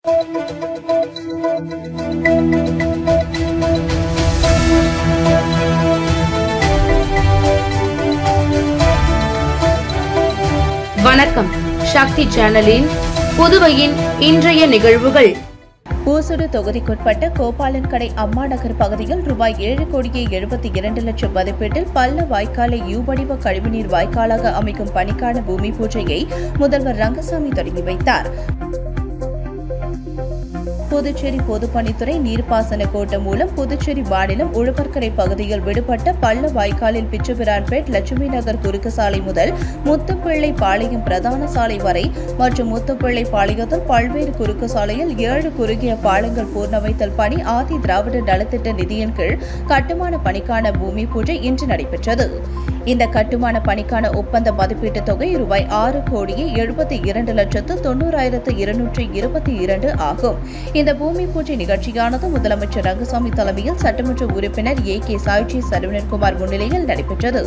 வணக்கம். சக்தி சேனலின் புதுவையின் இன்றைய நிகழ்வுகள். ஊசுடு தொகுதிக்குட்பட்ட கோபாலன் கடை அம்மா நகர் பகுதியில் ரூபாய் 7,72,00,000 மதிப்பீட்டில் பள்ள வாய்க்காலை யூ-வடிவ கழிவுநீர் வாய்க்காலாக அமைக்கும் பணிக்கான பூமி பூஜையை முதல்வர் ரங்கசாமி தொடங்கி வைத்தார். புதுச்சேரி பொதுப்பணித்துறை நீர்ப்பாசன கோட்டம் மூலம் புதுச்சேரி மாநிலம் உழவர்கரை பகுதியில் விடுபட்ட பள்ள வாய்க்காலில் பிச்சுபிரான்பேட் லட்சுமி நகர் குறுக்கு சாலை முதல் முத்துப்பிள்ளை பாளையம் பிரதான சாலை வரை மற்றும் முத்துப்பிள்ளை பாளையத்தில் பல்வேறு குறுக்கு சாலையில் 7 குறுகிய பாலங்கள் பூர்ணமைத்தல் பணி ஆதி திராவிட நலத்திட்ட நிதியின் கீழ் கட்டுமான பணிக்கான பூமி பூஜை இன்று நடைபெற்றது. இந்த கட்டுமான பணிக்கான ஒப்பந்த மதிப்பீட்டு தொகை ரூபாய் 6,72,90,222 ஆகும். இந்த பூமி பூஜை நிகழ்ச்சியானது முதலமைச்சர் ரங்கசாமி தலைமையில் சட்டமன்ற உறுப்பினர் AK சாய்ஜி சரவணன்குமார் முன்னிலையில் நடைபெற்றது.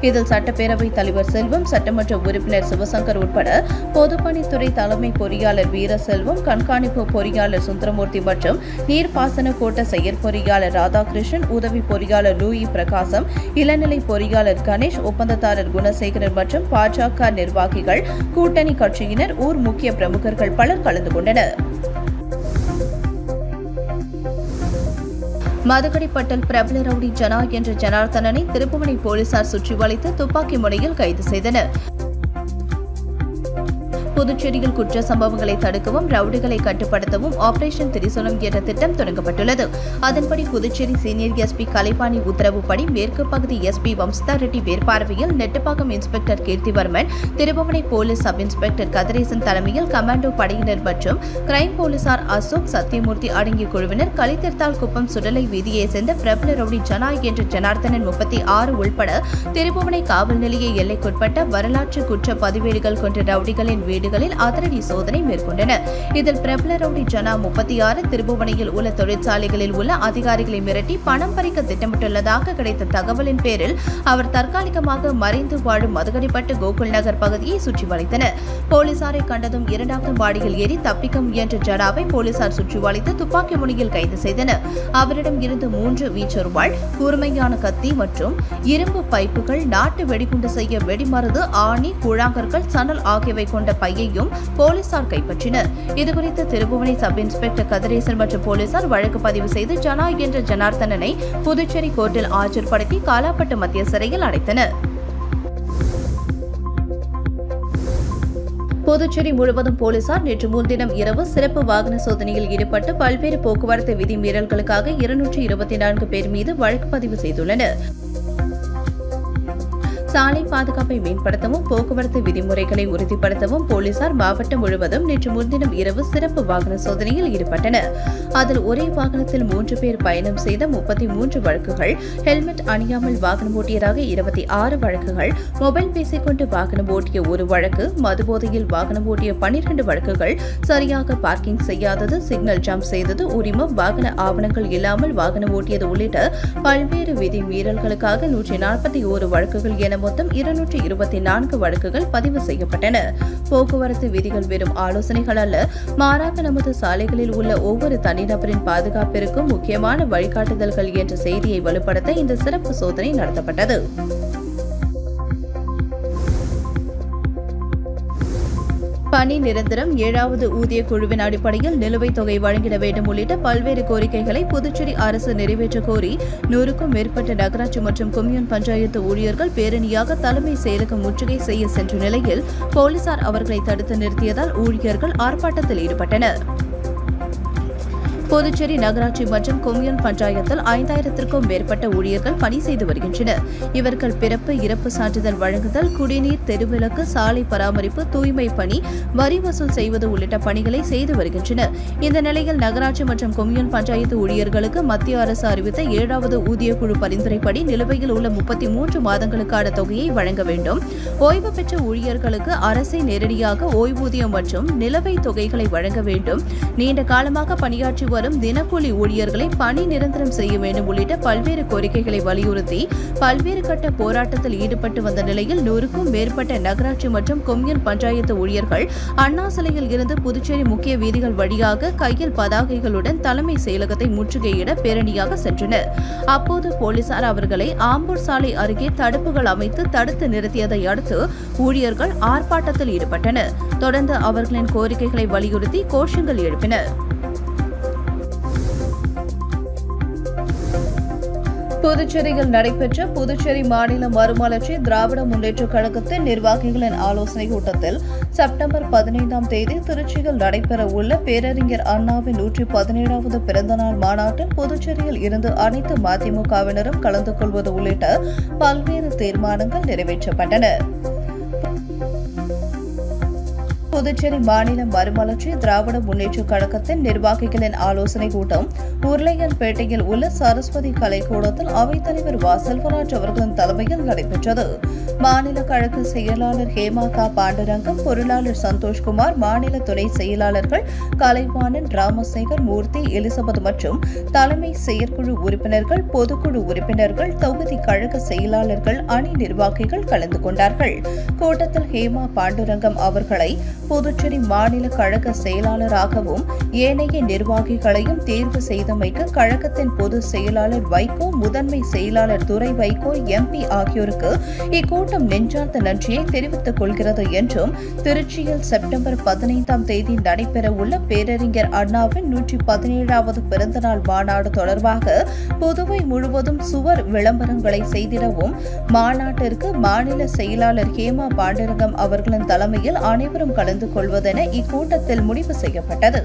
இதில் சட்டப்பேரவைத் தலைவர் செல்வம், சட்டமன்ற உறுப்பினர் சிவசங்கர் உட்பட பொதுப்பணித்துறை தலைமை பொறியாளர் வீரசெல்வம், கண்காணிப்பு பொறியாளர் சுந்தரமூர்த்தி மற்றும் நீர்ப்பாசன கோட்ட செயற்பொறியாளர் ராதாகிருஷ்ணன், உதவி பொறியாளர் லூயி பிரகாசம், இளநிலை பொறியாளர் கணேஷ், ஒப்பந்ததாரர் குணசேகரன் மற்றும் பாஜக நிர்வாகிகள், கூட்டணி கட்சியினர், ஊர் முக்கிய பிரமுகர்கள் பலர் கலந்து கொண்டனர். மதுக்கடிப்பட்டில் பிரபல ரவுடி ஜனா என்ற ஜனார்தனனை திருப்புவனை போலீசார் சுற்றி வளைத்து துப்பாக்கி முனையில் கைது செய்தனர். புதுச்சேரியில் குற்ற சம்பவங்களை தடுக்கவும் ரவுடிகளை கட்டுப்படுத்தவும் ஆபரேஷன் திரிசூலம் என்ற திட்டம் தொடங்கப்பட்டுள்ளது. அதன்படி புதுச்சேரி சீனியர் SP கலைவாணி உத்தரவுப்படி மேற்கு பகுதி SP வம்சிதா ரெட்டி மேற்பார்வையில் Nettapakkam inspector Keerthivarman, Thirubuvanai police sub inspector Kathiresan தலைமையில் கமாண்டோ படையினர் மற்றும் கிரைம் போலீசார் அசோக், சத்தியமூர்த்தி அடங்கிய குழுவினர் கலித்திர்த்தால் குப்பம் சுடலை வீதியை சேர்ந்த பிரபல ரவுடி ஜனா என்ற ஜனார்தனன் 36 உள்பட திருபுவனை காவல் நிலைய எல்லைக்குட்பட்ட வரலாற்று குற்ற பதிவேடுகள் கொண்ட ரவுடிகளின் வீடுகளில் அதிரடி சோதனை மேற்கொண்டனர். இதில் பிரபல ரவுடி ஜனா 36 திருபுவனையில் உள்ள தொழிற்சாலைகளில் உள்ள அதிகாரிகளை மிரட்டி பணம் பறிக்க திட்டமிட்டுள்ளதாக கிடைத்த தகவலின் பேரில் அவர் தற்காலிகமாக மறைந்து வாழும் மதுக்கடிப்பட்டு கோகுல் நகர் பகுதியை சுற்றி வளைத்தனர். போலீசாரை கண்டதும் 2வது மாடியில் ஏறி தப்பிக்க முயன்ற ஜனாவை போலீசார் சுற்றி வளைத்து துப்பாக்கி முனையில் கைது செய்தனர். அவரிடம் இருந்து 3 வீச்சொருவாள், கூர்மையான கத்தி மற்றும் இரும்பு பைப்புகள், நாட்டு வெடிகுண்டு செய்ய வெடிமருந்து, ஆணி, கூழாங்கற்கள், சணல் ஆகியவை கொண்ட பையையும் போலீசார் கைப்பற்றினர். இதுகுறித்து திருபுவனை சப் இன்ஸ்பெக்டர் கதிரேசன் மற்றும் போலீசார் வழக்கு பதிவு செய்து ஜனா என்ற ஜனார்தனனை புதுச்சேரி கோர்ட்டில் ஆஜர்படுத்தி காலாப்பட்டு மத்திய சிறையில் அடைத்தனர். புதுச்சேரி முழுவதும் போலீசார் நேற்று முன்தினம் இரவு சிறப்பு வாகன சோதனையில் ஈடுபட்டு பல்வேறு போக்குவரத்து விதிமீறல்களுக்காக 224 பேர் மீது வழக்கு பதிவு செய்துள்ளனர். சாலை பாதுகாப்பை மேம்படுத்தவும் போக்குவரத்து விதிமுறைகளை உறுதிப்படுத்தவும் போலீசார் மாவட்டம் முழுவதும் நேற்று முன்தினம் இரவு சிறப்பு வாகன சோதனையில் ஈடுபட்டனர். அதில் ஒரே வாகனத்தில் 3 பேர் பயணம் செய்த 33 வழக்குகள், ஹெல்மெட் அணியாமல் வாகனம் ஓட்டியதாக 26 வழக்குகள், மொபைல் பேசிக் கொண்டு வாகனம் ஓட்டிய 1 வழக்கு, மதுபோதையில் வாகனம் ஓட்டிய 12 வழக்குகள், சரியாக பார்க்கிங் செய்யாதது, சிக்னல் ஜம்ப் செய்தது, உரிமம், வாகன ஆவணங்கள் இல்லாமல் வாகனம் ஓட்டியது உள்ளிட்ட பல்வேறு விதி மீறல்களுக்காக 141 வழக்குகள் என மொத்தம் 224 வழக்குகள் பதிவு செய்யப்பட்டன. போக்குவரத்து விதிகள் வெறும் ஆலோசனைகள் அல்ல, மாறாக நமது சாலைகளில் உள்ள ஒவ்வொரு தனிநபரின் பாதுகாப்பிற்கும் முக்கியமான வழிகாட்டுதல்கள் என்ற செய்தியை வலுப்படுத்த இந்த சிறப்பு சோதனை நடத்தப்பட்டது. பணி நிரந்தரம், 7வது ஊதிய குழுவின் அடிப்படையில் நிலுவைத் தொகை வழங்கிட வேண்டும் உள்ளிட்ட பல்வேறு கோரிக்கைகளை புதுச்சேரி அரசு நிறைவேற்ற கோரி 100க்கும் மேற்பட்ட நகராட்சி மற்றும் கொம்யூன் பஞ்சாயத்து ஊழியர்கள் பேரணியாக தலைமை செயலகம் முற்றுகை செய்ய சென்ற நிலையில் போலீசார் அவர்களை தடுத்து நிறுத்தியதால் ஊழியர்கள் ஆர்ப்பாட்டத்தில் ஈடுபட்டனர். புதுச்சேரி நகராட்சி மற்றும் கொம்யூன் பஞ்சாயத்தில் 5000க்கும் மேற்பட்ட ஊழியர்கள் பணி செய்து வருகின்றனர். இவர்கள் பிறப்பு, இறப்பு சான்றிதழ் வழங்குதல், குடிநீர், தெருவிளக்கு, சாலை பராமரிப்பு, தூய்மை பணி, வரி வசூல் செய்வது உள்ளிட்ட பணிகளை செய்து வருகின்றனர். இந்த நிலையில் நகராட்சி மற்றும் கொம்யூன் பஞ்சாயத்து ஊழியர்களுக்கு மத்திய அரசு அறிவித்த 7வது ஊதியக்குழு பரிந்துரைப்படி நிலுவையில் உள்ள 33 மாதங்களுக்கான தொகையை வழங்க வேண்டும். ஓய்வு பெற்ற ஊழியர்களுக்கு அரசே நேரடியாக ஓய்வூதியம் மற்றும் நிலுவைத் தொகைகளை வழங்க வேண்டும். நீண்ட காலமாக பணியாற்றி வரும் தினக்கூலி ஊழியர்களை பணி நிரந்தரம் செய்ய வேண்டும் உள்ளிட்ட பல்வேறு கோரிக்கைகளை வலியுறுத்தி பல்வேறு கட்ட போராட்டத்தில் ஈடுபட்டு வந்த நிலையில் 100க்கும் மேற்பட்ட நகராட்சி மற்றும் கொம்யூன் பஞ்சாயத்து ஊழியர்கள் அண்ணா சிலையில் இருந்து புதுச்சேரி முக்கிய வீதிகள் வழியாக கையில் பதாகைகளுடன் தலைமை செயலகத்தை முற்றுகையிட பேரணியாக சென்றனர். அப்போது போலீசார் அவர்களை ஆம்பூர் சாலை அருகே தடுப்புகள் அமைத்து தடுத்து நிறுத்தியதை அடுத்து ஊழியர்கள் ஆர்ப்பாட்டத்தில் ஈடுபட்டனர். தொடர்ந்து அவர்களின் கோரிக்கைகளை வலியுறுத்தி கோஷங்கள் எழுப்பினர். புதுச்சேரியில் நடைபெற்ற புதுச்சேரி மாநில மறுமலர்ச்சி திராவிட முன்னேற்றக் கழகத்தின் நிர்வாகிகளின் ஆலோசனைக் கூட்டத்தில் செப்டம்பர் 15ஆம் தேதி திருச்சியில் நடைபெற உள்ள பேரறிஞர் அண்ணாவின் 117வது பிறந்தநாள் மாநாட்டில் புதுச்சேரியில் இருந்து அனைத்து மதிமுகவினரும் கலந்து கொள்வது உள்ளிட்ட பல்வேறு தீர்மானங்கள் நிறைவேற்றப்பட்டன. புதுச்சேரி மாநில மறுமலர்ச்சி திராவிட முன்னேற்றக் கழகத்தின் நிர்வாகிகளின் ஆலோசனைக் கூட்டம் உருளையன்பேட்டையில் உள்ள சரஸ்வதி கலைக்கூடத்தில் அவைத்தலைவர் வ. செல்வராஜ் அவர்களின் தலைமையில் நடைபெற்றது. மாநில கழக செயலாளர் ஹேமா பாண்டுரங்கம், பொருளாளர் சந்தோஷ்குமார், மாநில துணை செயலாளர்கள் கலைவாணன், ராமசேகர், மூர்த்தி, எலிசபெத் மற்றும் தலைமை செயற்குழு உறுப்பினர்கள், பொதுக்குழு உறுப்பினர்கள், தொகுதி கழக செயலாளர்கள், அணி நிர்வாகிகள் கலந்து கொண்டார்கள். கூட்டத்தில் ஹேமா பாண்டுரங்கம் அவர்களை புதுச்சேரி மாநில கழக செயலாளராகவும் ஏனைய நிர்வாகிகளையும் தேர்வு செய்தமைக்கு கழகத்தின் பொதுச் செயலாளர் வைகோ, முதன்மை செயலாளர் துரை வைகோ எம்பி ஆகியோருக்கு இக்கூட்டம் நெஞ்சார்ந்த நன்றியை தெரிவித்துக் கொள்கிறது என்றும் திருச்சியில் செப்டம்பர் 15ஆம் தேதி நடைபெறவுள்ள பேரறிஞர் அண்ணாவின் 117வது பிறந்தநாள் மாநாடு தொடர்பாக புதுவை முழுவதும் சுவர் விளம்பரங்களை செய்திடவும் மாநாட்டிற்கு மாநில செயலாளர் ஹேமா பாண்டுரங்கம் அவர்களின் தலைமையில் அனைவரும் கலந்து கொள்வதென இக்கூட்டத்தில் முடிவு செய்யப்பட்டது.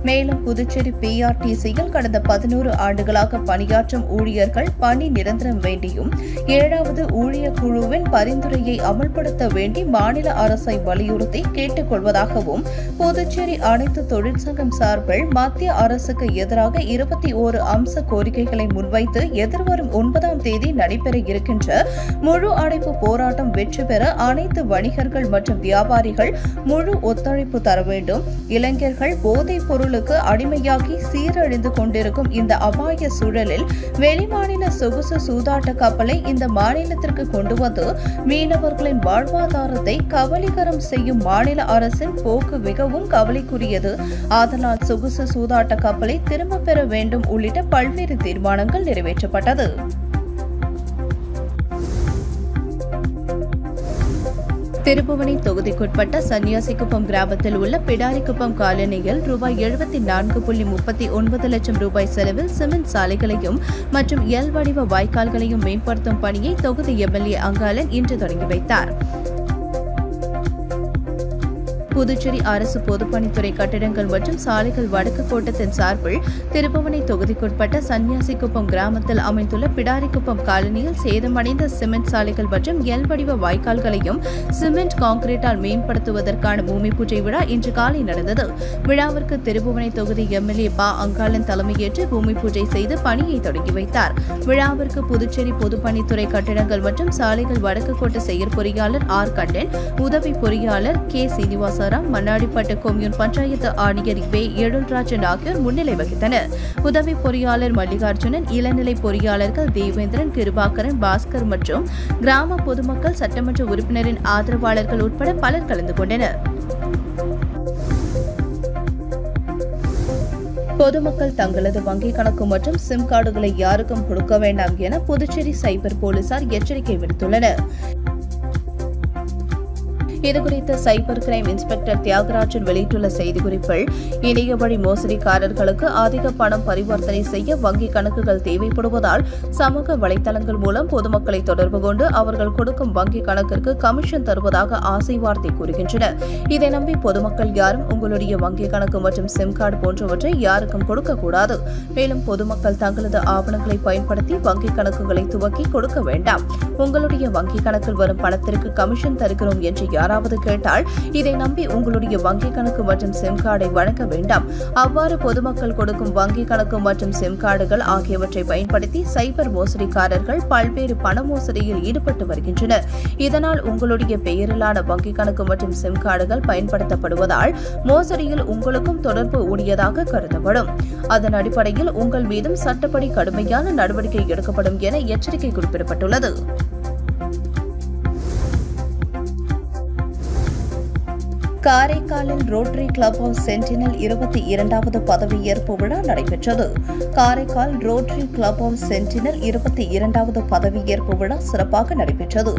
மேலும் புதுச்சேரி பிஆர்டிசியில் கடந்த 11 ஆண்டுகளாக பணியாற்றும் ஊழியர்கள் பணி நிரந்தரம் வேண்டியும் 7வது ஊழியர் குழுவின் பரிந்துரையை அமல்படுத்த வேண்டி மாநில அரசை வலியுறுத்தி கேட்டுக் கொள்வதாகவும் புதுச்சேரி அனைத்து தொழிற்சங்கம் சார்பில் மத்திய அரசுக்கு எதிராக 21 அம்ச கோரிக்கைகளை முன்வைத்து எதிர்வரும் 9ஆம் தேதி நடைபெற இருக்கின்ற முழு அடைப்பு போராட்டம் வெற்றி பெற அனைத்து வணிகர்கள் மற்றும் வியாபாரிகள் முழு ஒத்துழைப்பு தர வேண்டும். இளைஞர்கள் போதைப் பொருளுக்கு அடிமையாகி சீரழிந்து கொண்டிருக்கும் இந்த அபாய சூழலில் வெளிமாநில சொகுசு சூதாட்ட கப்பலை இந்த மாநிலத்திற்கு கொண்டு வந்து மீனவர்களின் வாழ்வாதாரத்தை கவலைகரம் செய்யும் மாநில அரசின் போக்கு மிகவும் கவலைக்குரியது. ஆதலால் சொகுசு சூதாட்ட கப்பலை திரும்பப் பெற வேண்டும் உள்ளிட்ட பல்வேறு தீர்மானங்கள் நிறைவேற்றப்பட்டது. திருப்புவனை தொகுதிக்குட்பட்ட சன்னியாசிக்குப்பம் கிராமத்தில் உள்ள பிடாரிக்குப்பம் காலனியில் ரூபாய் 74.39 லட்சம் ரூபாய் செலவில் சிமெண்ட் சாலைகளையும் மற்றும் எல் வடிவ வாய்க்கால்களையும் மேம்படுத்தும் பணியை தொகுதி எம்எல்ஏ அங்காளன் இன்று தொடங்கி வைத்தார். புதுச்சேரி அரசு பொதுப்பணித்துறை கட்டிடங்கள் மற்றும் சாலைகள் வடக்கு கோட்டத்தின் சார்பில் திருப்புவனை தொகுதிக்குட்பட்ட சன்னியாசிக்குப்பம் கிராமத்தில் அமைந்துள்ள பிடாரிக்குப்பம் காலனியில் சேதமடைந்த சிமெண்ட் சாலைகள் மற்றும் எல் வடிவ வாய்க்கால்களையும் சிமெண்ட் கான்கிரீட்டால் மேம்படுத்துவதற்கான பூமி பூஜை விழா இன்று காலை நடந்தது. விழாவிற்கு திருப்புவனை தொகுதி எம்எல்ஏ ப. அங்காளன் தலைமையேற்று பூமி பூஜை செய்து பணியை தொடங்கி வைத்தார். விழாவிற்கு புதுச்சேரி பொதுப்பணித்துறை கட்டிடங்கள் மற்றும் சாலைகள் வடக்கு கோட்ட செயற்பொறியாளர் ஆர். கண்ணன், உதவி பொறியாளர் கே. சீனிவாச மண்ணாடிப்பட்டு கொம்யூன் பஞ்சாயத்து ஆணையர் வே. எழில்ராஜன் ஆகியோர் முன்னிலை வகித்தனர். உதவி பொறியாளர் மல்லிகார்ஜுனன், இளநிலை பொறியாளர்கள் தேவேந்திரன், கிருபாகரன், பாஸ்கர் மற்றும் கிராம பொதுமக்கள், சட்டமன்ற உறுப்பினரின் ஆதரவாளர்கள் உட்பட பலர் கலந்து கொண்டனர். பொதுமக்கள் தங்களது வங்கிக் கணக்கு மற்றும் சிம் கார்டுகளை யாருக்கும் கொடுக்க வேண்டாம் என புதுச்சேரி சைபர் போலீசார் எச்சரிக்கை விடுத்துள்ளனர். இதுகுறித்து சைபர் கிரைம் இன்ஸ்பெக்டர் தியாகராஜன் வெளியிட்டுள்ள செய்திக்குறிப்பில், இணைய வழி மோசடிக்காரர்களுக்கு அதிக பணம் பரிவர்த்தனை செய்ய வங்கிக் கணக்குகள் தேவைப்படுவதால் சமூக வலைதளங்கள் மூலம் பொதுமக்களை தொடர்பு கொண்டு அவர்கள் கொடுக்கும் வங்கிக் கணக்கிற்கு கமிஷன் தருவதாக ஆசை வார்த்தை கூறுகின்றனர். இதை நம்பி பொதுமக்கள் யாரும் உங்களுடைய வங்கிக் கணக்கு மற்றும் சிம் கார்டு போன்றவற்றை யாருக்கும் கொடுக்கக்கூடாது. மேலும் பொதுமக்கள் தங்களது ஆவணங்களை பயன்படுத்தி வங்கிக் கணக்குகளை துவக்கி கொடுக்க வேண்டாம். உங்களுடைய வங்கிக் கணக்கில் வரும் பணத்திற்கு கமிஷன் தருகிறோம் என்று யாராவது கேட்டால் இதை நம்பி உங்களுடைய வங்கிக் கணக்கு மற்றும் சிம் கார்டை வழங்க வேண்டாம். அவ்வாறு பொதுமக்கள் கொடுக்கும் வங்கிக் கணக்கு மற்றும் சிம் கார்டுகள் ஆகியவற்றை பயன்படுத்தி சைபர் மோசடிக்காரர்கள் பல்வேறு பண மோசடியில் ஈடுபட்டு வருகின்றனர். இதனால் உங்களுடைய பெயரிலான வங்கிக் கணக்கு மற்றும் சிம் கார்டுகள் பயன்படுத்தப்படுவதால் மோசடியில் உங்களுக்கும் தொடர்பு உடையதாக கருதப்படும். அதன் அடிப்படையில் உங்கள் மீதும் சட்டப்படி கடுமையான நடவடிக்கை எடுக்கப்படும் என எச்சரிக்கை குறிப்பிடப்பட்டுள்ளது. காரைக்காலில் ரோட்டரி கிளப் ஆஃப் சென்டினல் 22வது பதவியேற்பு விழா நடைபெற்றது. காரைக்கால் ரோட்டரி கிளப் ஆஃப் சென்டினல் 22வது பதவியேற்பு விழா சிறப்பாக நடைபெற்றது.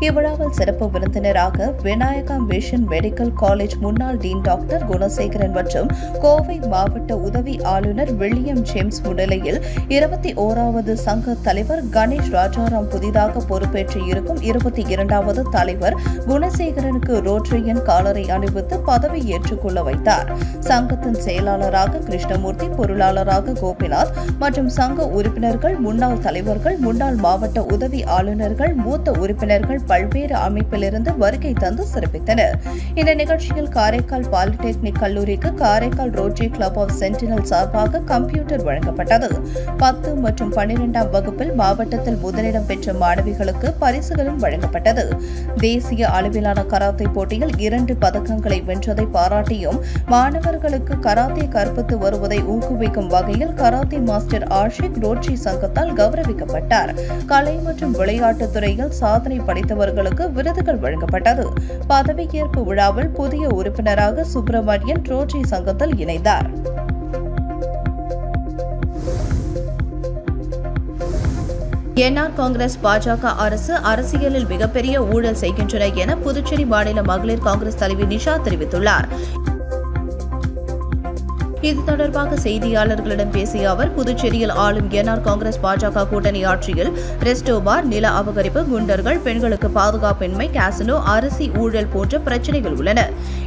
இவ்விழாவில் சிறப்பு விருந்தினராக விநாயகா மிஷன் மெடிக்கல் காலேஜ் முன்னாள் டீன் டாக்டர் குணசேகரன் மற்றும் கோவை மாவட்ட உதவி ஆளுநர் வில்லியம் ஜேம்ஸ் முன்னிலையில் 21வது சங்க தலைவர் கணேஷ் ராஜாராம் புதிதாக பொறுப்பேற்று இருக்கும் 22வது தலைவர் குணசேகரனுக்கு ரோட்டரியன் காலரை அணிவித்து பதவி ஏற்றுக்கொள்ள வைத்தார். சங்கத்தின் செயலாளராக கிருஷ்ணமூர்த்தி, பொருளாளராக கோபிநாத் மற்றும் சங்க உறுப்பினர்கள், முன்னாள் தலைவர்கள், முன்னாள் மாவட்ட உதவி ஆளுநர்கள், மூத்த உறுப்பினர்கள் பல்வேறு அமைப்பிலிருந்து வருகை தந்து சிறப்பித்தனர். இந்த நிகழ்ச்சியில் காரைக்கால் பாலிடெக்னிக் கல்லூரிக்கு Karaikal rotary club of sentinel சார்பாக கம்ப்யூட்டர் வழங்கப்பட்டது. 10 மற்றும் 12ஆம் வகுப்பில் மாவட்டத்தில் முதலிடம் பெற்ற மாணவிகளுக்கு பரிசுகளும் வழங்கப்பட்டது. தேசிய அளவிலான கராத்தே போட்டியில் 2 பதக்கங்களை வென்றதை பாராட்டியும் மாணவர்களுக்கு கராத்தே கற்பித்து வருவதை ஊக்குவிக்கும் வகையில் கராத்தே மாஸ்டர் ஆஷிக் ரோட்டரி சங்கத்தால் கௌரவிக்கப்பட்டார். கலை மற்றும் விளையாட்டுத் துறையில் சாதனை படைத்தவர்களுக்கு விருதுகள் வழங்கப்பட்டது. பதவியேற்பு விழாவில் புதிய உறுப்பினராக சுப்பிரமணியன் ரோட்டரி சங்கத்தில் இணைந்தார். என்ஆர் காங்கிரஸ் பாஜக அரசு அரசியலில் மிகப்பெரிய ஊழல் செய்கின்றன என புதுச்சேரி மாநில மகளிர் காங்கிரஸ் தலைவி நிஷா தெரிவித்துள்ளார். இது தொடர்பாக செய்தியாளர்களிடம் பேசிய அவர், புதுச்சேரியில் ஆளும் என்ஆர் காங்கிரஸ் பாஜக கூட்டணி ஆட்சியில் ரெஸ்டோ பார், நில அபகரிப்பு, குண்டர்கள், பெண்களுக்கு பாதுகாப்பின்மை, காசினோ, அரிசி ஊழல் போன்ற பிரச்சினைகள் உள்ளன.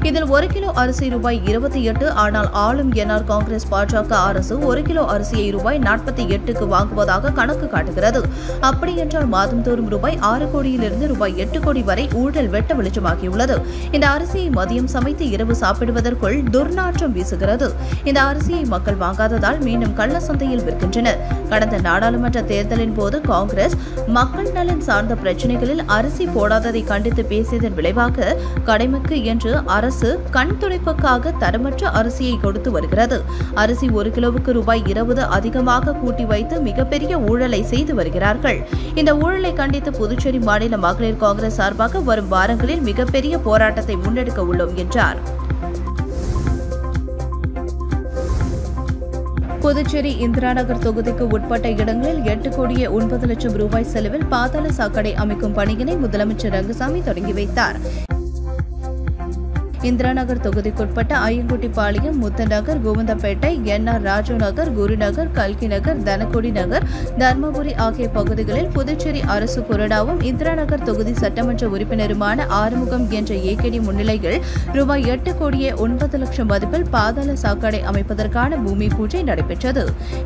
இதில் 1 கிலோ அரிசி ரூபாய் 28, ஆனால் ஆளும் என்ஆர் காங்கிரஸ் பாஜக அரசு 1 கிலோ அரிசியை ரூபாய் 48க்கு வாங்குவதாக கணக்கு காட்டுகிறது. அப்படியென்றால் மாதந்தோறும் ரூபாய் 6 கோடியிலிருந்து ரூபாய் 8 கோடி வரை ஊழல் வெட்ட வெளிச்சமாகியுள்ளது. இந்த அரிசியை மதியம் சமைத்து இரவு சாப்பிடுவதற்குள் துர்நாற்றம் வீசுகிறது. இந்த அரிசியை மக்கள் வாங்காததால் மீண்டும் கள்ள சந்தையில் விற்கின்றனர். கடந்த நாடாளுமன்ற தேர்தலின் போது காங்கிரஸ் மக்கள் நலன் சார்ந்த பிரச்சினைகளில் அரிசி போடாததை கண்டித்து பேசியதன் விளைவாக கடமைக்கு என்று அரசு கண் துடைப்புக்காக தரமற்ற அரிசியை கொடுத்து வருகிறது. அரிசி 1 கிலோவுக்கு ரூபாய் 20 அதிகமாக கூட்டி வைத்து மிகப்பெரிய ஊழலை செய்து வருகிறார்கள். இந்த ஊழலை கண்டித்து புதுச்சேரி மாநில மகளிர் காங்கிரஸ் சார்பாக வரும் வாரங்களில் மிகப்பெரிய போராட்டத்தை முன்னெடுக்க உள்ளோம் என்றார். புதுச்சேரி இந்திரா நகர் தொகுதிக்கு உட்பட்ட இடங்களில் 8 கோடியே 9 லட்சம் ரூபாய் செலவில் பாதாள சாக்கடை அமைக்கும் பணியினை முதலமைச்சர் ரங்கசாமி தொடங்கி வைத்தார். இந்திரா நகர் தொகுதிக்குட்பட்ட ஐயங்குட்டிப்பாளையம், முத்தநகர், கோவிந்தப்பேட்டை, என்ஆர் ராஜு நகர், குருநகர், கல்கி நகர், தனக்கொடி நகர், தர்மபுரி ஆகிய பகுதிகளில் புதுச்சேரி அரசு கொறடாவும் இந்திரா நகர் தொகுதி சட்டமன்ற உறுப்பினருமான ஆறுமுகம் என்ற ஏகேடி முன்னிலையில் ரூபாய் 8 கோடியே 9 லட்சம் மதிப்பில் பாதாள சாக்கடை அமைப்பதற்கான பூமி பூஜை நடைபெற்றது.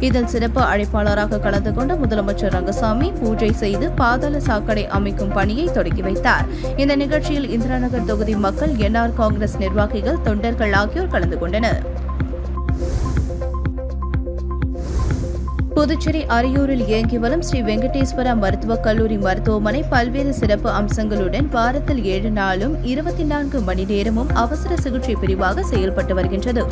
இதில் சிறப்பு அழைப்பாளராக கலந்து கொண்ட முதலமைச்சர் ரங்கசாமி பூஜை செய்து பாதாள சாக்கடை அமைக்கும் பணியை தொடங்கி வைத்தார். இந்த நிகழ்ச்சியில் இந்திரா நகர் தொகுதி மக்கள், என்ஆர் காங்கிரஸ் நிர்வாகிகள், தொண்டர்கள் ஆகியோர் கலந்து கொண்டனர். புதுச்சேரி அரியூரில் இயங்கி வரும் ஸ்ரீ வெங்கடேஸ்வரா மருத்துவக் கல்லூரி மருத்துவமனை பல்வேறு சிறப்பு அம்சங்களுடன் வாரத்தில் 7 நாளும் 24 மணி நேரமும் அவசர சிகிச்சை பிரிவாக செயல்பட்டு வருகின்றது.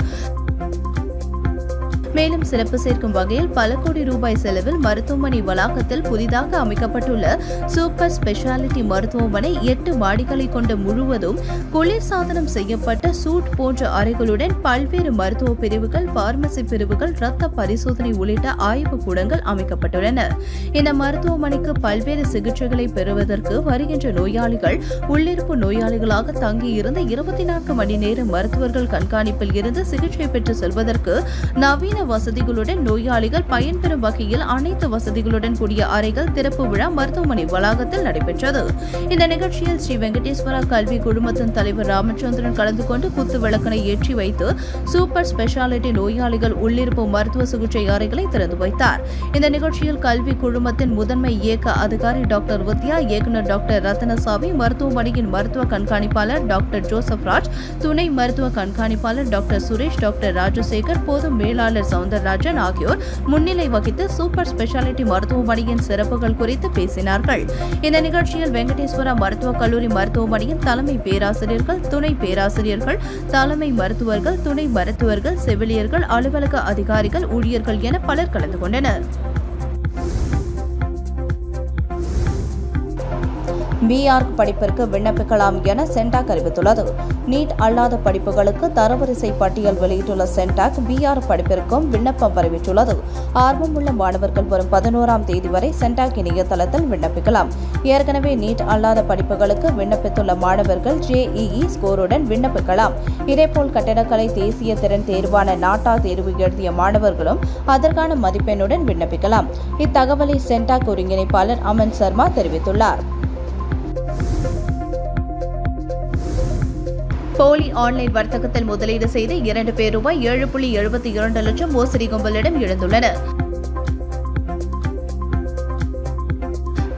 மேலும் சிறப்பு சேர்க்கும் வகையில் பல கோடி ரூபாய் செலவில் மருத்துவமனை வளாகத்தில் புதிதாக அமைக்கப்பட்டுள்ள சூப்பர் ஸ்பெஷாலிட்டி மருத்துவமனை 8 மாடிகளை கொண்ட முழுவதும் குளிர்சாதனம் செய்யப்பட்ட சூட் போன்ற அறைகளுடன் பல்வேறு மருத்துவ பிரிவுகள், பார்மசி பிரிவுகள், இரத்த பரிசோதனை உள்ளிட்ட ஆய்வு கூடங்கள் அமைக்கப்பட்டுள்ளன. இந்த மருத்துவமனைக்கு பல்வேறு சிகிச்சைகளை பெறுவதற்கு வருகின்ற நோயாளிகள் உள்ளிருப்பு நோயாளிகளாக தங்கியிருந்து 24 மணி நேர மருத்துவர்கள் கண்காணிப்பில் இருந்து சிகிச்சை பெற்று செல்வதற்கு நவீன வசதிகளுடன் நோயாளிகள் பயன்பெறும் வகையில் அனைத்து வசதிகளுடன் கூடிய அறைகள் திறப்பு விழா மருத்துவமனை வளாகத்தில் நடைபெற்றது. இந்த நிகழ்ச்சியில் ஸ்ரீ வெங்கடேஸ்வரா கல்வி குழுமத்தின் தலைவர் ராமச்சந்திரன் கலந்து கொண்டு குத்து விளக்கினை ஏற்றி வைத்து சூப்பர் ஸ்பெஷாலிட்டி நோயாளிகள் உள்ளிருப்பு மருத்துவ சிகிச்சை அறைகளை திறந்து வைத்தார். இந்த நிகழ்ச்சியில் கல்வி குழுமத்தின் முதன்மை இயக்க அதிகாரி டாக்டர் வித்யா, இயக்குநர் டாக்டர் ரத்னசாமி, மருத்துவமனையின் மருத்துவ கண்காணிப்பாளர் டாக்டர் ஜோசப் ராஜ், துணை மருத்துவ கண்காணிப்பாளர் டாக்டர் சுரேஷ், டாக்டர் ராஜசேகர், பொது மேலாளர் சவுந்தரராஜன் ஆகியோர் முன்னிலை வகித்து சூப்பர் ஸ்பெஷாலிட்டி மருத்துவமனையின் சிறப்புகள் குறித்து பேசினார்கள். இந்த நிகழ்ச்சியில் வெங்கடேஸ்வரா மருத்துவக் கல்லூரி மருத்துவமனையின் தலைமை பேராசிரியர்கள், துணை பேராசிரியர்கள், தலைமை மருத்துவர்கள், துணை மருத்துவர்கள், செவிலியர்கள், அலுவலக அதிகாரிகள், ஊழியர்கள் என பலர் கலந்து கொண்டனர். பிஆர்க் படிப்பிற்கு விண்ணப்பிக்கலாம் என சென்டாக் அறிவித்துள்ளது. நீட் அல்லாத படிப்புகளுக்கு தரவரிசை பட்டியல் வெளியிட்டுள்ள சென்டாக் பிஆர்க் படிப்பிற்கும் விண்ணப்பம் வரவேற்றுள்ளது. ஆர்வமுள்ள மாணவர்கள் வரும் 11ஆம் தேதி வரை சென்டாக் இணையதளத்தில் விண்ணப்பிக்கலாம். ஏற்கனவே நீட் அல்லாத படிப்புகளுக்கு விண்ணப்பித்துள்ள மாணவர்கள் JEE ஸ்கோருடன் விண்ணப்பிக்கலாம். இதேபோல் கட்டடக்கலை தேசிய திறன் தேர்வான நாட்டா தேர்வு எழுதிய மாணவர்களும் அதற்கான மதிப்பெண்ணுடன் விண்ணப்பிக்கலாம். இத்தகவலை சென்டாக் ஒருங்கிணைப்பாளர் அமன் சர்மா தெரிவித்துள்ளார். போலி ஆன்லைன் வர்த்தகத்தில் முதலீடு செய்து 2 பேர் ரூபாய் 7.72 லட்சம் மோசடி கும்பலிடம் எழுந்துள்ளனர்.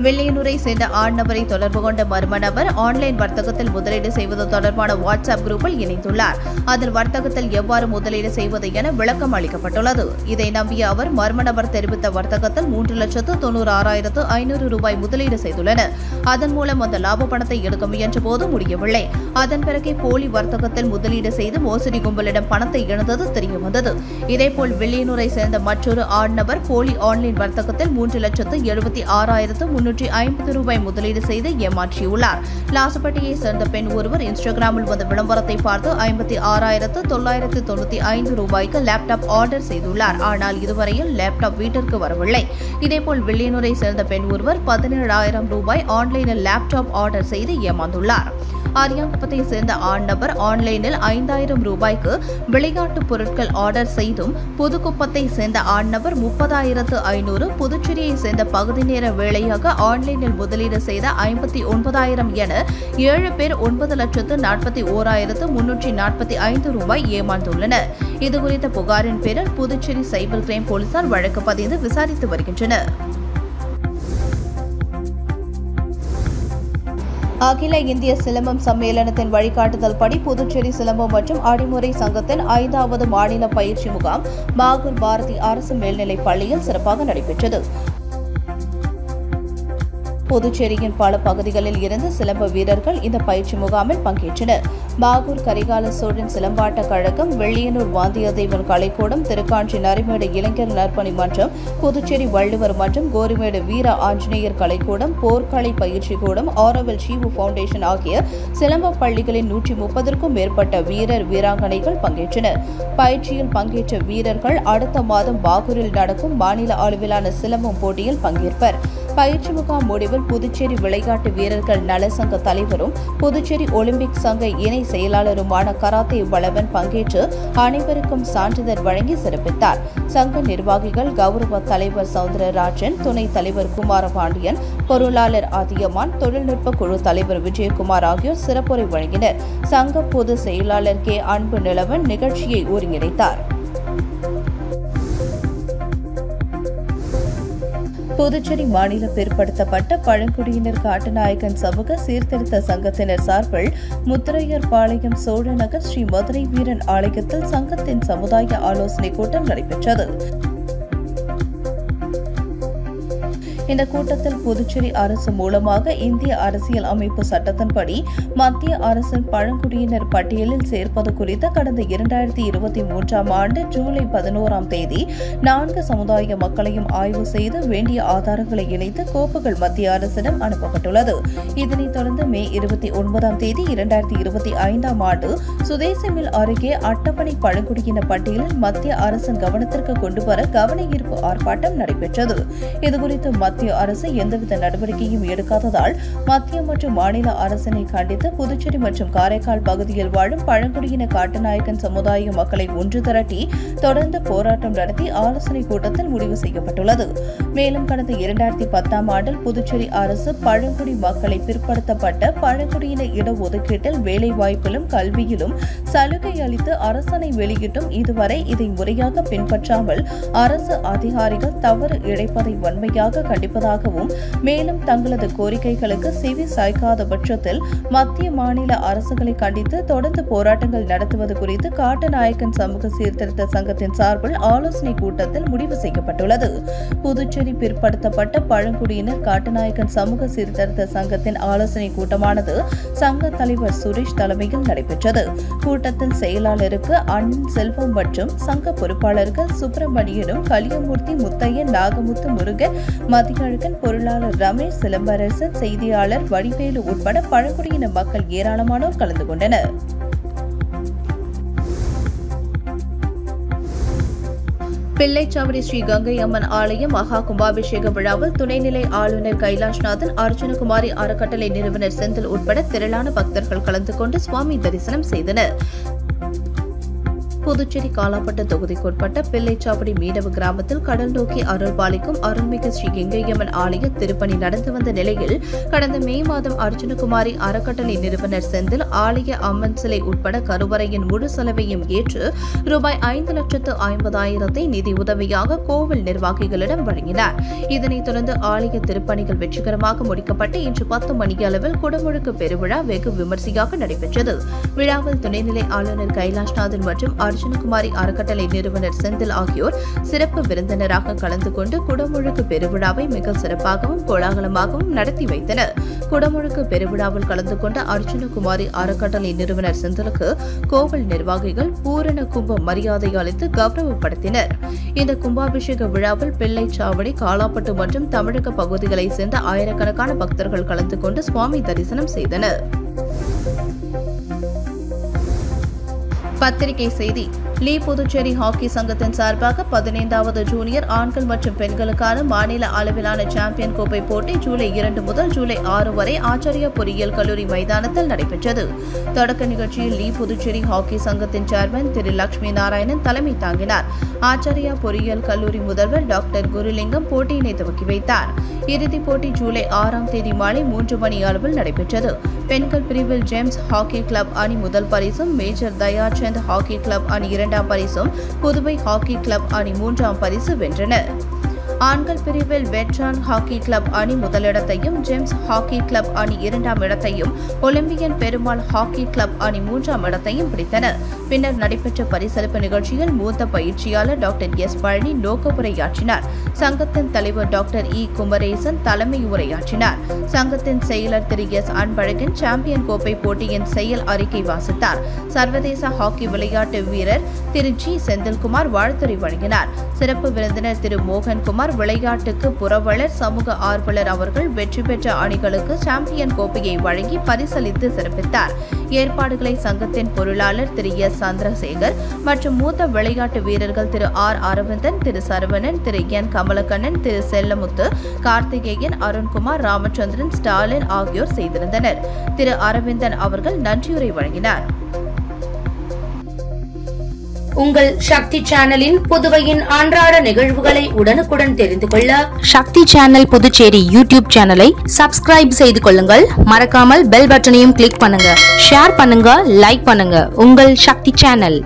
வெள்ளையனூரை சேர்ந்த ஆண் நபரை தொடர்பு கொண்ட மர்ம நபர் ஆன்லைன் வர்த்தகத்தில் முதலீடு செய்வது தொடர்பான வாட்ஸ்அப் குரூப்பில் இணைந்துள்ளார். அதில் வர்த்தகத்தில் எவ்வாறு முதலீடு செய்வது என விளக்கம் அளிக்கப்பட்டுள்ளது. இதை நம்பிய அவர் மர்ம நபர் தெரிவித்த வர்த்தகத்தில் 3,96,500 ரூபாய் முதலீடு செய்துள்ளனர். அதன் மூலம் அந்த லாப பணத்தை எடுக்க முயன்ற போது முடியவில்லை. அதன் பிறகே போலி வர்த்தகத்தில் முதலீடு செய்து மோசடி கும்பலிடம் பணத்தை இழந்தது தெரியவந்தது. இதேபோல் வெள்ளையனூரை சேர்ந்த மற்றொரு ஆண் நபர் போலி ஆன்லைன் வர்த்தகத்தில் 3,76,350 ரூபாய் முதலீடு செய்து ஏமாற்றியுள்ளார். லாசப்பட்டியை சேர்ந்த பெண் ஒருவர் இன்ஸ்டாகிராமில் வந்த விளம்பரத்தை பார்த்து 56,995 ரூபாய்க்கு லேப்டாப் ஆர்டர் செய்துள்ளார். ஆனால் இதுவரையில் லேப்டாப் வீட்டிற்கு வரவில்லை. இதேபோல் வெள்ளையனூரை சேர்ந்த பெண் ஒருவர் 17,000 ரூபாய் ஆன்லைனில் லேப்டாப் ஆர்டர் செய்து ஏமாந்துள்ளார். அரியாங்குப்பத்தை சேர்ந்த ஆண் நபர் ஆன்லைனில் 5,000 ரூபாய்க்கு விளையாட்டுப் பொருட்கள் ஆர்டர் செய்தும், புதுக்குப்பத்தை சேர்ந்த ஆண் நபர் 30,500, புதுச்சேரியை சேர்ந்த பகுதி நேர வேலையாக ஆன்லைனில் முதலீடு செய்த 59,000 என 7 பேர் 9,41,345 ரூபாய் ஏமாந்துள்ளனர். இதுகுறித்த புகாரின் பேரில் புதுச்சேரி சைபர் கிரைம் போலீசார் வழக்கு பதிந்து விசாரித்து வருகின்றனர். அகில இந்திய சிலம்பம் சம்மேளனத்தின் வழிகாட்டுதல் படி புதுச்சேரி சிலம்பம் மற்றும் அடிமுறை சங்கத்தின் 5வது மாநில பயிற்சி முகாம் மாகூர் பாரதி அரசு மேல்நிலைப் பள்ளியில் சிறப்பாக நடைபெற்றது. புதுச்சேரியின் பல பகுதிகளில் இருந்து சிலம்ப வீரர்கள் இந்த பயிற்சி முகாமில் பங்கேற்றனர். மாகூர் கரிகால சோழன் சிலம்பாட்ட கழகம், வெள்ளியனூர் வாந்தியத்தேவன் கலைக்கூடம், திருக்காஞ்சி நரிமேடு இளைஞர் நற்பணி மன்றம், புதுச்சேரி வள்ளுவர் மன்றம், கோரிமேடு வீர ஆஞ்சநேயர் கலைக்கூடம், போர்க்கலை பயிற்சி கூடம், ஆரோவில் ஷீவு பவுண்டேஷன் ஆகிய சிலம்ப பள்ளிகளின் 130க்கும் மேற்பட்ட வீரர் வீராங்கனைகள் பங்கேற்றனர். பயிற்சியில் பங்கேற்ற வீரர்கள் அடுத்த மாதம் பாகூரில் நடக்கும் மாநில அளவிலான சிலம்பம் போட்டியில் பங்கேற்பர். பயிற்சி முகாம் முடிவில் புதுச்சேரி விளையாட்டு வீரர்கள் நல சங்க தலைவரும் புதுச்சேரி ஒலிம்பிக் சங்க இணை செயலாளருமான கராத்தே வளவன் பங்கேற்று அனைவருக்கும் சான்றிதழ் வழங்கி சிறப்பித்தார். சங்க நிர்வாகிகள் கௌரவ தலைவர் சவுந்தரராஜன், துணைத் தலைவர் குமாரபாண்டியன், பொருளாளர் அதியமான், தொழில்நுட்ப குழு தலைவர் விஜயகுமார் ஆகியோர் சிறப்புரை வழங்கினர். சங்க பொதுச் செயலாளர் கே அன்பு நிலவன் நிகழ்ச்சியை ஒருங்கிணைத்தார். புதுச்சேரி மாநில பிற்படுத்தப்பட்ட பழங்குடியினர் காட்டுநாயக்கன் சமூக சீர்திருத்த சங்கத்தினர் சார்பில் முத்திரையர்பாளையம் சோழநகர் ஸ்ரீ மதுரை வீரன் ஆலயத்தில் சங்கத்தின் சமுதாய ஆலோசனைக் கூட்டம் நடைபெற்றது. இந்த கூட்டத்தில் புதுச்சேரி அரசு மூலமாக இந்திய அரசியல் அமைப்பு சட்டத்தின்படி மத்திய அரசின் பழங்குடியினர் பட்டியலில் சேர்ப்பது குறித்து கடந்த 2023ஆம் ஆண்டு ஜூலை 11ஆம் தேதி 4 சமுதாய மக்களையும் ஆய்வு செய்து வேண்டிய ஆதாரங்களை இணைத்து கோப்புகள் மத்திய அரசிடம் அனுப்பப்பட்டுள்ளது. இதனைத் தொடர்ந்து மே 29ஆம் தேதி 2025ஆம் ஆண்டு சுதேசி மில் அருகே அட்டவணை பழங்குடியின பட்டியலில் மத்திய அரசின் கவனத்திற்கு கொண்டுவர கவன ஈர்ப்பு ஆர்ப்பாட்டம் நடைபெற்றது. இதுகுறித்து மத்திய மத்திய அரசு எந்தவித நடவடிக்கையும் எடுக்காததால் மத்திய மற்றும் மாநில அரசினை கண்டித்து புதுச்சேரி மற்றும் காரைக்கால் பகுதியில் வாழும் பழங்குடியின காட்டுநாயக்கன் சமுதாய மக்களை ஒன்று திரட்டி தொடர்ந்து போராட்டம் நடத்தி ஆலோசனை கூட்டத்தில் முடிவு செய்யப்பட்டுள்ளது. மேலும் கடந்த 2010ஆம் ஆண்டில் புதுச்சேரி அரசு பழங்குடி மக்களை பிற்படுத்தப்பட்ட பழங்குடியின இடஒதுக்கீட்டில் வேலைவாய்ப்பிலும் கல்வியிலும் சலுகை அளித்து அரசாணை வெளியிட்டும் இதுவரை இதை முறையாக பின்பற்றாமல் அரசு அதிகாரிகள் தவறு இழைப்பதை வன்மையாக கண்டிப்பதாகவும் மேலும் தங்களது கோரிக்கைகளுக்கு செவி சாய்க்காத பட்சத்தில் மத்திய மாநில அரசுகளை கண்டித்து தொடர்ந்து போராட்டங்கள் நடத்துவது குறித்து காட்டுநாயக்கன் சமூக சீர்திருத்த சங்கத்தின் சார்பில் ஆலோசனை கூட்டத்தில் முடிவு செய்யப்பட்டுள்ளது. புதுச்சேரி பிற்படுத்தப்பட்ட பழங்குடியினர் காட்டுநாயக்கன் சமூக சீர்திருத்த சங்கத்தின் ஆலோசனை கூட்டமானது சங்க தலைவர் சுரேஷ் தலைமையில் நடைபெற்றது. கூட்டத்தில் செயலாளருக்கு அண்ணன் செல்வம் மற்றும் சங்க பொறுப்பாளர்கள் சுப்பிரமணியனும் கலியமூர்த்தி, முத்தையன், நாகமுத்து, முருகன், மதியழகன், பொருளாளர் ரமேஷ், சிலம்பரசன், செய்தியாளர் வடிவேலு உட்பட பழங்குடியின மக்கள் ஏராளமானோர் கலந்து கொண்டனர். பிள்ளைச்சாவடி ஸ்ரீ கங்கை அம்மன் ஆலய மகா கும்பாபிஷேக விழாவில் துணைநிலை ஆளுநர் கைலாஷ்நாதன், அர்ஜுனகுமாரி அறக்கட்டளை நிறுவனர் செந்தில் உட்பட திரளான பக்தர்கள் கலந்து கொண்டு சுவாமி தரிசனம் செய்தனர். புதுச்சேரி காலாப்பட்டு தொகுதிக்குட்பட்ட பிள்ளைச்சாவடி மீனவ கிராமத்தில் கடல் நோக்கி அருள் பாலிக்கும் அருள்மிகு ஸ்ரீ கங்கையம்மன் ஆலய திருப்பணி நடந்து வந்த நிலையில் கடந்த மே மாதம் அர்ஜுனகுமாரி அறக்கட்டளை நிறுவனர் செந்தில் ஆலய அம்மன் சிலை உட்பட கருவறையின் முழு செலவையும் ஏற்று ரூபாய் 5,50,000 நிதி உதவியாக கோவில் நிர்வாகிகளிடம் வழங்கினார். இதனைத் தொடர்ந்து ஆலய திருப்பணிகள் வெற்றிகரமாக முடிக்கப்பட்டு இன்று 10 மணியளவில் குடமுழுக்கு பெருவிழா வெகு விமரிசையாக நடைபெற்றது. விழாவில் துணைநிலை ஆளுநர் கைலாஷ்நாதன் மற்றும் அர்ஜுனகுமாரி அறக்கட்டளை நிறுவனர் செந்தில் ஆகியோர் சிறப்பு விருந்தினராக கலந்து கொண்டு குடமுழுக்கு பெருவிழாவை மிக சிறப்பாகவும் கோலாகலமாகவும் நடத்தி வைத்தனர். குடமுழுக்கு பெருவிழாவில் கலந்து கொண்ட அர்ஜுனகுமாரி அறக்கட்டளை நிறுவனர் செந்திலுக்கு கோவில் நிர்வாகிகள் பூரண கும்ப மரியாதை அளித்து கௌரவப்படுத்தினர். இந்த கும்பாபிஷேக விழாவில் பிள்ளைச்சாவடி, காலாப்பட்டு மற்றும் தமிழக பகுதிகளைச் சேர்ந்த ஆயிரக்கணக்கான பக்தர்கள் கலந்து கொண்டு சுவாமி தரிசனம் செய்தனர். பத்திரிகை செய்தி. லீ புதுச்சேரி ஹாக்கி சங்கத்தின் சார்பாக 15வது ஜூனியர் ஆண்கள் மற்றும் பெண்களுக்கான மாநில அளவிலான சாம்பியன் கோப்பை போட்டி ஜூலை 2 முதல் ஜூலை 6 வரை ஆச்சாரியா பொறியியல் கல்லூரி மைதானத்தில் நடைபெற்றது. தொடக்க நிகழ்ச்சியில் லீ புதுச்சேரி ஹாக்கி சங்கத்தின் சேர்மன் திரு லட்சுமி நாராயணன் தலைமை தாங்கினார். ஆச்சாரியா பொறியியல் கல்லூரி முதல்வர் டாக்டர் குருலிங்கம் போட்டியினை துவக்கி வைத்தார். இறுதிப் போட்டி ஜூலை 6ஆம் தேதி மாலை 3 மணி அளவில் நடைபெற்றது. பெண்கள் பிரிவில் ஜேம்ஸ் ஹாக்கி கிளப் அணி முதல் பரிசும், மேஜர் தயாச்சந்த் ஹாக்கி கிளப் அணி 2ஆம் பரிசும், புதுவை ஹாக்கி கிளப் அணி 3ஆம் பரிசு வென்றனர். ஆண்கள் பிரிவில் வெட்ரான் ஹாக்கி கிளப் அணி முதலிடத்தையும், ஜேம்ஸ் ஹாக்கி கிளப் அணி 2ஆம் இடத்தையும், ஒலிம்பியன் பெருமாள் ஹாக்கி கிளப் அணி 3ஆம் இடத்தையும் பிடித்தனர். பின்னர் நடைபெற்ற பரிசளிப்பு நிகழ்ச்சியில் மூத்த பயிற்சியாளர் டாக்டர் எஸ் பழனி நோக்க உரையாற்றினார். சங்கத்தின் தலைவர் டாக்டர் இ குமரேசன் தலைமை உரையாற்றினார். சங்கத்தின் செயலர் திரு எஸ் அன்பழகன் சாம்பியன் கோப்பை போட்டியின் செயல் அறிக்கை வாசித்தார். சர்வதேச ஹாக்கி விளையாட்டு வீரர் திரு ஜி செந்தில்குமார் வாழ்த்துரை வழங்கினார். சிறப்பு விருந்தினர் திரு மோகன்குமார், விளையாட்டுக்கு புரவலர், சமூக ஆர்வலர் அவர்கள் வெற்றி பெற்ற அணிகளுக்கு சாம்பியன் கோப்பையை வழங்கி பரிசளித்து சிறப்பித்தார். ஏற்பாடுகளை சங்கத்தின் பொருளாளர் திரு எஸ் சந்திரசேகர் மற்றும் மூத்த விளையாட்டு வீரர்கள் திரு ஆர் அரவிந்தன், திரு சரவணன், திரு என் கமலக்கண்ணன், திரு செல்லமுத்து, கார்த்திகேயன், அருண்குமார், ராமச்சந்திரன், ஸ்டாலின் ஆகியோர் செய்திருந்தனர். திரு அரவிந்தன் அவர்கள் நன்றியுரை வழங்கினார். உங்கள் சக்தி சேனலின் புதுவையின் அன்றாட நிகழ்வுகளை உடனுக்குடன் தெரிந்து கொள்ள சக்தி சேனல் புதுச்சேரி யூடியூப் சேனலை சப்ஸ்கிரைப் செய்து கொள்ளுங்கள். மறக்காமல் பெல் பட்டனையும் கிளிக் பண்ணுங்க. ஷேர் பண்ணுங்க, லைக் பண்ணுங்க. உங்கள் சக்தி சேனல்.